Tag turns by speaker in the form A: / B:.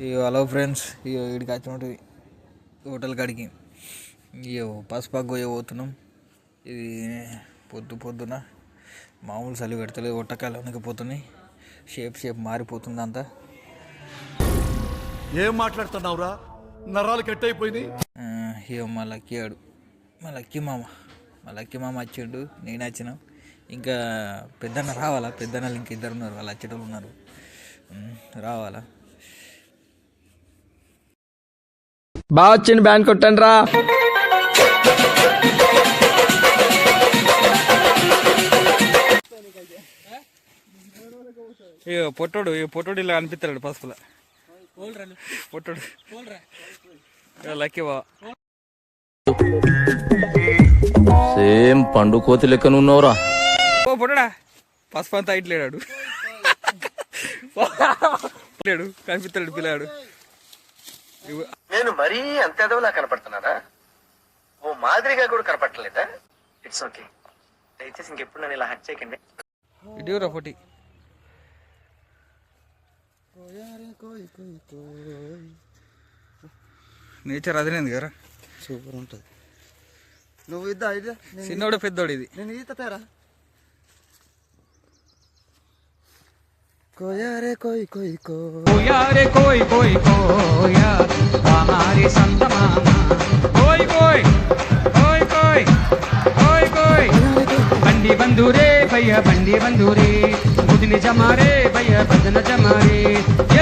A: ఇక hello friends, ఇక ఇక్కడికి వచ్చినట్టు హోటల్ కాడికి ఇక పసుపాకు పోతున్నాం. ఇది పొద్దున మామూలు చలి పెడతలేదు, ఒట్టకాయలు వణికిపోతున్నాయి, షేప్ మారిపోతుంది అంతా.
B: ఏం మాట్లాడుతున్నావురా, నరాలు కట్ అయిపోయింది.
A: ఇక మా లక్కీ మామ వచ్చిండు, నేను వచ్చిన. ఇంకా పెద్దన్న రావాలా, పెద్దన్నలు ఇంక ఇద్దరు ఉన్నారు, వాళ్ళు వచ్చేటోళ్ళు ఉన్నారు, రావాలా.
C: బాగా వచ్చింది, బ్యాన్ కొట్టండి రా.
A: పొట్టోడు ఇలా అనిపిస్తాడు పసుపుల. పొట్టోడు లక్కీ బావ
C: సేమ్ పండు కోతి లెక్కన ఉన్నావురా.
A: ఓ పొట్టడా పసుపు అంతా ఇట్లేడాడు, లేడు కనిపిస్తాడు పిల్లాడు.
D: నేను మరీ అంత ఎదవలా కనపడుతున్నానా? ఓ మాదిరిగా కూడా కనపడలేదా? ఇట్స్ ఓకే, దయచేసి ఇంకెప్పుడు నన్ను ఇలా హట్ చేయకండి.
A: ఇటీవరా పొట్టి నేచర్ అదినేది కదా,
E: సూపర్ ఉంటుంది. నువ్వు ఇద్దా ఇదా,
A: చిన్నోడు పెద్దోడు, ఇది
E: నేను ఈత తేరా. కోయా రే కోయ్ కోయ్
F: కోయా రే కోయ్ కోయ్ కోయా हमारे संत मामा कोई कोई कोई कोई कोई कोई बंदी बंधुरे भैया बंदी बंधुरे बुधनी जमारे भैया बदन जमारे ये